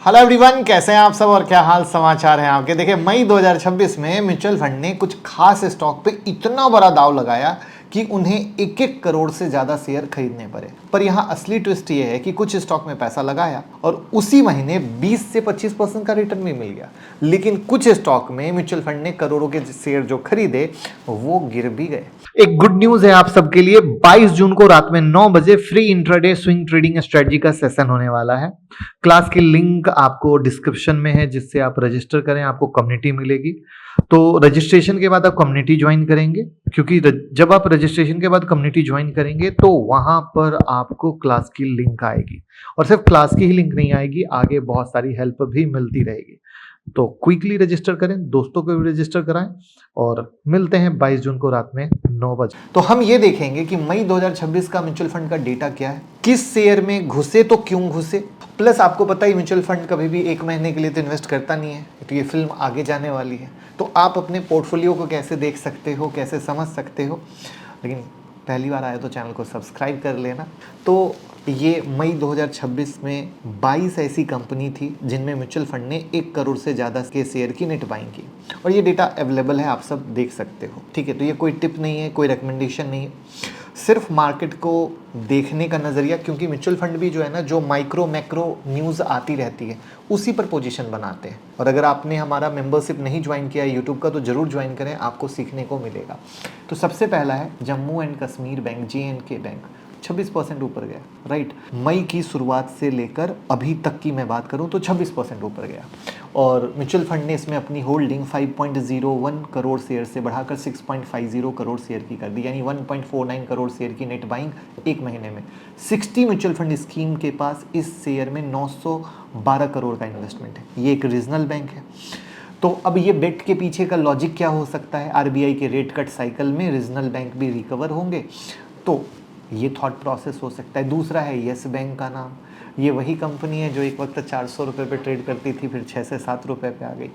Hello everyone, कैसे हैं आप सब और क्या हाल समाचार हैं आपके। देखिए, मई 2026 में म्यूचुअल फंड ने कुछ खास स्टॉक पे इतना बड़ा दाव लगाया कि उन्हें 1-1 करोड़ से ज्यादा शेयर खरीदने पड़े। पर यहाँ असली ट्विस्ट ये है कि कुछ स्टॉक में पैसा लगाया और उसी महीने 20 से 25% का रिटर्न भी मिल गया, लेकिन कुछ स्टॉक में म्यूचुअल फंड ने करोड़ों के शेयर जो खरीदे वो गिर भी गए। एक गुड न्यूज है आप सबके लिए, 22 जून को रात में 9 बजे free intraday swing trading strategy का सेशन होने वाला है। क्लास की लिंक आपको डिस्क्रिप्शन में है, जिससे आप रजिस्टर करें, आपको कम्युनिटी मिलेगी। तो रजिस्ट्रेशन के बाद आप कम्युनिटी ज्वाइन करेंगे, क्योंकि जब आप रजिस्ट्रेशन के बाद कम्युनिटी ज्वाइन करेंगे तो वहां पर आपको क्लास की लिंक आएगी, और सिर्फ क्लास की ही लिंक नहीं आएगी, आगे बहुत सारी हेल्प भी मिलती रहेगी। तो क्विकली रजिस्टर करें, दोस्तों को भी रजिस्टर कराएं, और मिलते हैं 22 जून को रात में 9 बजे। तो हम ये देखेंगे कि मई 2026 का म्यूचुअल फंड का डेटा क्या है, किस शेयर में घुसे तो क्यों घुसे। प्लस आपको पता ही म्यूचुअल फंड कभी भी एक महीने के लिए तो इन्वेस्ट करता नहीं है, तो ये फिल्म आगे जाने वाली है। तो आप अपने पोर्टफोलियो को कैसे देख सकते हो, कैसे समझ सकते हो। लेकिन पहली बार आए तो चैनल को सब्सक्राइब कर लेना। तो ये मई 2026 में 22 ऐसी कंपनी थी जिनमें म्यूचुअल फंड ने 1 करोड़ से ज़्यादा के शेयर की नेट बाइंग की, और ये डेटा अवेलेबल है, आप सब देख सकते हो। ठीक है, तो ये कोई टिप नहीं है, कोई रिकमेंडेशन नहीं है, सिर्फ मार्केट को देखने का नज़रिया। क्योंकि म्यूचुअल फंड भी जो है ना, जो माइक्रो मैक्रो न्यूज़ आती रहती है उसी पर पोजीशन बनाते हैं। और अगर आपने हमारा मेंबरशिप नहीं ज्वाइन किया है यूट्यूब का, तो ज़रूर ज्वाइन करें, आपको सीखने को मिलेगा। तो सबसे पहला है Jammu and Kashmir bank, JNK bank, 26% ऊपर गया। राइट, मई की शुरुआत से लेकर अभी तक की मैं बात करूं तो 26% ऊपर गया। और म्यूचुअल फंड ने इसमें अपनी होल्डिंग 5.01 करोड़ शेयर से बढ़ाकर 6.50 करोड़ शेयर की कर दी, यानी 1.49 करोड़ शेयर की नेट बाइंग एक महीने में। 60 म्यूचुअल फंड स्कीम के पास इस शेयर में 912 करोड़ का इन्वेस्टमेंट है। ये एक रीजनल बैंक है। तो अब ये बेट के पीछे का लॉजिक क्या हो सकता है, RBI के रेट कट साइकिल में रीजनल बैंक भी रिकवर होंगे, तो ये थॉट प्रोसेस हो सकता है। दूसरा है येस बैंक का नाम, ये वही कंपनी है जो एक वक्त 400 रुपये पे ट्रेड करती थी, फिर 6 से 7 रुपये पे आ गई।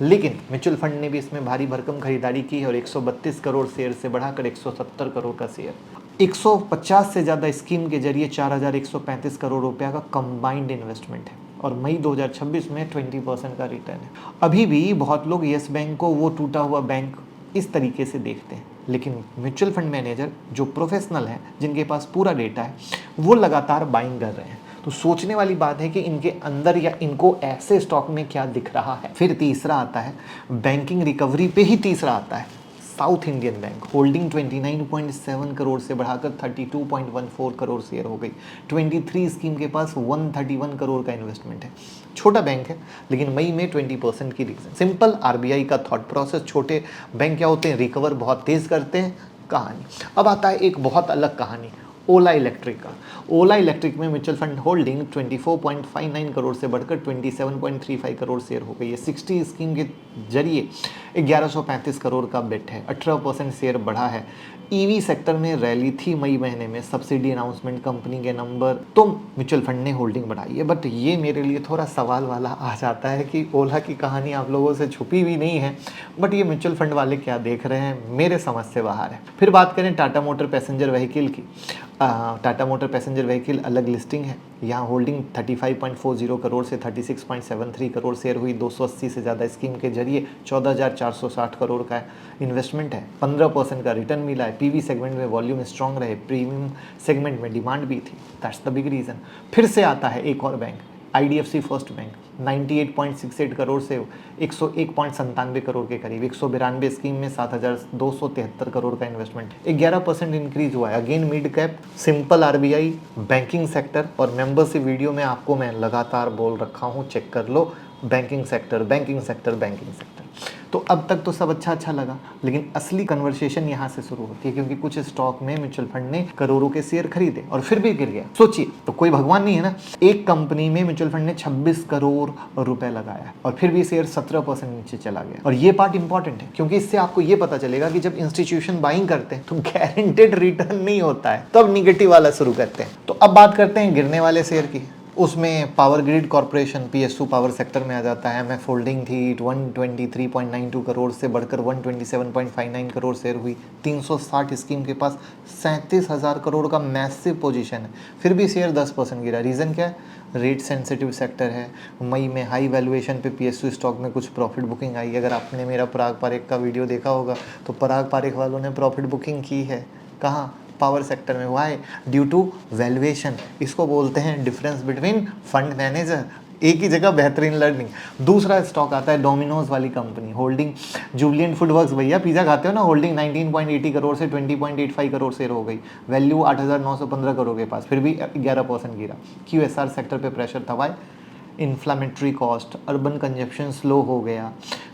लेकिन म्यूचुअल फंड ने भी इसमें भारी भरकम खरीदारी की है, और 132 करोड़ शेयर से बढ़ाकर 170 करोड़ का शेयर, 150 से ज़्यादा स्कीम के जरिए 4135 करोड़ रुपया का कंबाइंड इन्वेस्टमेंट है। और मई 2026 में 20% का रिटर्न है। अभी भी बहुत लोग येस बैंक को वो टूटा हुआ बैंक इस तरीके से देखते हैं, लेकिन म्यूचुअल फंड मैनेजर जो प्रोफेशनल हैं, जिनके पास पूरा डेटा है, वो लगातार बाइंग कर रहे हैं। तो सोचने वाली बात है कि इनके अंदर या इनको ऐसे स्टॉक में क्या दिख रहा है। फिर तीसरा आता है बैंकिंग रिकवरी पे ही तीसरा आता है south Indian bank, holding 29.7 crore से बढ़ाकर 32.14 करोड़ शेयर हो गई। 23 स्कीम के पास 131 करोड़ का इन्वेस्टमेंट है। छोटा बैंक है, लेकिन मई में 20% की रीजन सिंपल, RBI का थॉट प्रोसेस। छोटे बैंक क्या होते हैं, रिकवर बहुत तेज करते हैं। कहानी अब आता है एक बहुत अलग कहानी, ओला इलेक्ट्रिक का। ओला इलेक्ट्रिक में म्यूचुअल फंड होल्डिंग 24.59 करोड़ से बढ़कर 27.35 करोड़ शेयर हो गई है। 60 स्कीम के जरिए 1135 करोड़ का बेट है, 18% शेयर बढ़ा है। EV सेक्टर में रैली थी मई महीने में, सब्सिडी अनाउंसमेंट कंपनी के नंबर, तो म्यूचुअल फंड ने होल्डिंग बढ़ाई है। बट ये मेरे लिए थोड़ा सवाल वाला आ जाता है कि ओला की कहानी आप लोगों से छुपी भी नहीं है, बट ये म्यूचुअल फंड वाले क्या देख रहे हैं, मेरे समझ से बाहर है। फिर बात करें टाटा मोटर पैसेंजर व्हीकल की। टाटा मोटर पैसेंजर व्हीकल अलग लिस्टिंग है, यहाँ होल्डिंग 35.40 करोड़ से 36.73 करोड़ शेयर हुई। 280 से ज़्यादा स्कीम के जरिए 14,460 करोड़ का इन्वेस्टमेंट है, 15% का रिटर्न मिला है। PV सेगमेंट में वॉल्यूम स्ट्रॉन्ग रहे, प्रीमियम सेगमेंट में डिमांड भी थी, दैट्स द बिग रीज़न। फिर से आता है एक और bank, IDFC first bank, 98.68 crore से 101.97 करोड़ के करीब, 192 स्कीम में 7,273 करोड़ का इन्वेस्टमेंट, 11% इंक्रीज हुआ है। Again mid cap, simple, RBI, banking sector. और मेंबरशिप वीडियो में आपको मैं लगातार बोल रखा हूँ, चेक कर लो, banking sector, banking sector, banking sector. तो अब तक तो सब अच्छा लगा, लेकिन असली कन्वर्सेशन यहाँ से शुरू होती है, क्योंकि कुछ स्टॉक में म्यूचुअल फंड ने करोड़ों के शेयर खरीदे और फिर भी गिर गया। सोचिए, तो कोई भगवान नहीं है ना। एक कंपनी में म्यूचुअल फंड ने 26 करोड़ रुपए लगाया और फिर भी शेयर 17% नीचे चला गया। और ये पार्ट इंपॉर्टेंट है, क्योंकि इससे आपको ये पता चलेगा कि जब इंस्टीट्यूशन बाइंग करते हैं तो गारंटेड रिटर्न नहीं होता है, तब निगेटिव वाला शुरू करते हैं। तो अब बात करते हैं गिरने वाले शेयर की। उसमें power grid corporation PSU power sector में आ जाता है। MF होल्डिंग थी 123.92 करोड़ से बढ़कर 127.59 करोड़ शेयर हुई। 360 स्कीम के पास 37,000 करोड़ का मैसिव पोजीशन है, फिर भी शेयर 10% गिरा। रीज़न क्या है? रेट सेंसिटिव सेक्टर है। मई में हाई वैल्यूएशन पे PSU स्टॉक में कुछ प्रॉफिट बुकिंग आई। अगर आपने मेरा पराग पारेख का वीडियो देखा होगा तो पराग पारेख वालों ने प्रॉफिट बुकिंग की है। कहाँ? पावर सेक्टर में। वाई? Due to valuation. इसको बोलते हैं डिफरेंस बिटवीन फंड मैनेजर। एक ही जगह बेहतरीन लर्निंग। दूसरा स्टॉक आता है डोमिनोज वाली कंपनी, होल्डिंग जुबिलेंट फूडवर्क्स। भैया पिज़्ज़ा खाते हो ना, होल्डिंग 19.80 करोड़ से 20.85 करोड़ शेयर हो गई। वैल्यू 8,915 करोड़ के पास, फिर भी 11% गिरा। QSR सेक्टर पे प्रेशर था। Why? Inflammatory cost, urban consumption slow हो गया,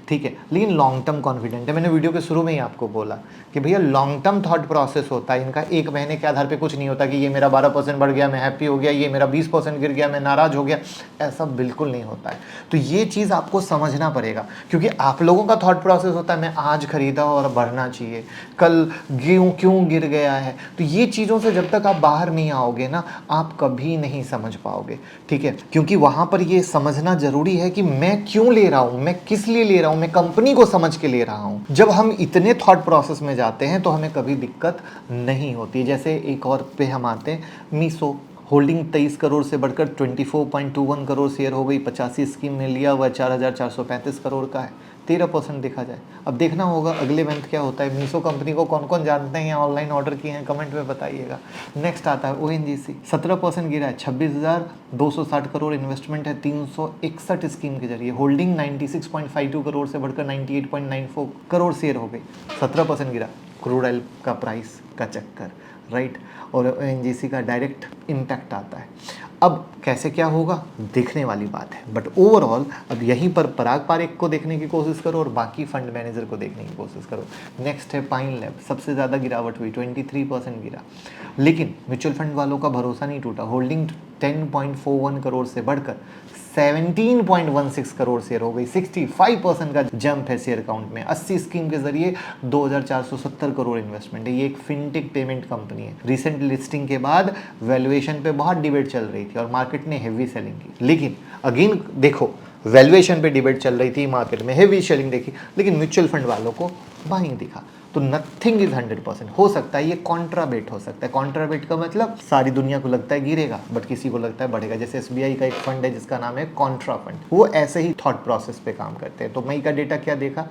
ठीक है, लेकिन लॉन्ग टर्म कॉन्फिडेंट है। मैंने वीडियो के शुरू में ही आपको बोला कि भैया लॉन्ग टर्म थॉट प्रोसेस होता है इनका। एक महीने के आधार पे कुछ नहीं होता कि ये मेरा 12% बढ़ गया मैं हैप्पी हो गया, ये मेरा 20% गिर गया मैं नाराज हो गया, ऐसा बिल्कुल नहीं होता है। तो ये चीज़ आपको समझना पड़ेगा, क्योंकि आप लोगों का थॉट प्रोसेस होता है मैं आज खरीदा और बढ़ना चाहिए, कल क्यों गिर गया है। तो ये चीज़ों से जब तक आप बाहर नहीं आओगे ना, आप कभी नहीं समझ पाओगे, ठीक है। क्योंकि वहाँ पर ये समझना जरूरी है कि मैं क्यों ले रहा हूँ, मैं किस लिए ले रहा हूँ, मैं कंपनी को समझ के ले रहा हूँ। जब हम इतने थॉट प्रोसेस में जाते हैं तो हमें कभी दिक्कत नहीं होती। जैसे एक और पे हम आते हैं, मीशो होल्डिंग 23 करोड़ से बढ़कर 24.21 करोड़ शेयर हो गई। 85 स्कीम में लिया हुआ 4,435 करोड़ का है, 13% देखा जाए। अब देखना होगा अगले मंथ क्या होता है। मीशो कंपनी को कौन कौन जानते हैं या ऑनलाइन ऑर्डर किए हैं, कमेंट में बताइएगा। नेक्स्ट आता है ONGC, 17% गिरा है, 26,260 करोड़ इन्वेस्टमेंट है 361 स्कीम के जरिए। होल्डिंग 96.52 करोड़ से बढ़कर 98.94 करोड़ शेयर हो गई, 17% गिरा। क्रूड ऑयल का प्राइस का चक्कर, राइट, और ONGC का डायरेक्ट इम्पैक्ट आता है। अब कैसे क्या होगा देखने वाली बात है, बट ओवरऑल अब यहीं पर पराग पारेख को देखने की कोशिश करो और बाकी फंड मैनेजर को देखने की कोशिश करो। नेक्स्ट है पाइन लैब, सबसे ज़्यादा गिरावट हुई, 23% गिरा, लेकिन म्यूचुअल फंड वालों का भरोसा नहीं टूटा। होल्डिंग 10.41 करोड़ से बढ़कर 17.16 करोड़ शेयर हो गई, 65% का जंप है शेयर काउंट में। 80 स्कीम के जरिए 2,470 करोड़ इन्वेस्टमेंट है। ये एक फिनटेक पेमेंट कंपनी है। रिसेंट लिस्टिंग के बाद वैल्यूएशन पे बहुत डिबेट चल रही थी और मार्केट ने हेवी सेलिंग की, लेकिन अगेन देखो वैल्यूएशन पे डिबेट चल रही थी, मार्केट में हेवी सेलिंग देखी, लेकिन म्यूचुअल फंड वालों को बाइंग दिखा। तो नथिंग इज 100%। हो सकता है ये कॉन्ट्राबेट हो सकता है। कॉन्ट्राबेट का मतलब सारी दुनिया को लगता है गिरेगा बट किसी को लगता है बढ़ेगा। जैसे SBI का एक फंड है जिसका नाम है कॉन्ट्रा फंड, वो ऐसे ही थॉट प्रोसेस पे काम करते हैं। तो मई का डेटा क्या देखा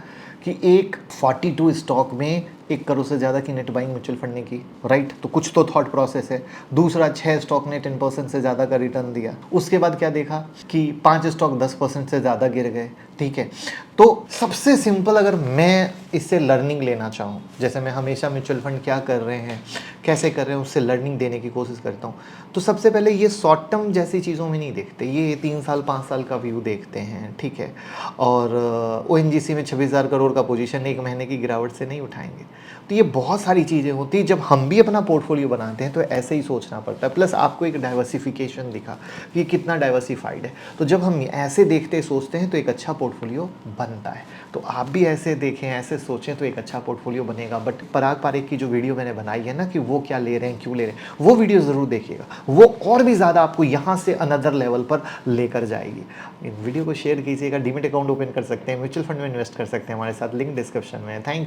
कि एक 42 स्टॉक में 1 करोड़ से ज़्यादा की नेट बाइंग म्यूचुअल फंड ने की, राइट। तो कुछ तो थॉट प्रोसेस है। दूसरा 6 स्टॉक ने 10% से ज़्यादा का रिटर्न दिया। उसके बाद क्या देखा कि 5 स्टॉक 10% से ज़्यादा गिर गए, ठीक है। तो सबसे सिंपल, अगर मैं इससे लर्निंग लेना चाहूँ, जैसे मैं हमेशा म्यूचुअल फंड क्या कर रहे हैं, कैसे कर रहे हैं, उससे लर्निंग देने की कोशिश करता हूँ। तो सबसे पहले ये शॉर्ट टर्म जैसी चीज़ों में नहीं देखते, ये 3 साल 5 साल का व्यू देखते हैं, ठीक है। और ONGC में 26,000 करोड़ का पोजीशन 1 महीने की गिरावट से नहीं उठाएंगे। तो ये बहुत सारी चीज़ें होती हैं। जब हम भी अपना पोर्टफोलियो बनाते हैं तो ऐसे ही सोचना पड़ता है। प्लस आपको एक डाइवर्सिफिकेशन दिखा कि कितना डाइवर्सिफाइड है। तो जब हम ऐसे देखते सोचते हैं तो एक अच्छा पोर्टफोलियो बनता है। तो आप भी ऐसे देखें, ऐसे सोचें तो एक अच्छा पोर्टफोलियो बनेगा। बट पराग पारेख की जो वीडियो मैंने बनाई है ना कि वो क्या ले रहे हैं, क्यों ले रहे हैं, वो वीडियो ज़रूर देखिएगा। वो और भी ज़्यादा आपको यहाँ से अनदर लेवल पर लेकर जाएगी। इन वीडियो को शेयर कीजिएगा। डीमैट अकाउंट ओपन कर सकते हैं, म्यूचुअल फंड में इन्वेस्ट कर सकते हैं हमारे साथ, लिंक डिस्क्रिप्शन में है। Thank you.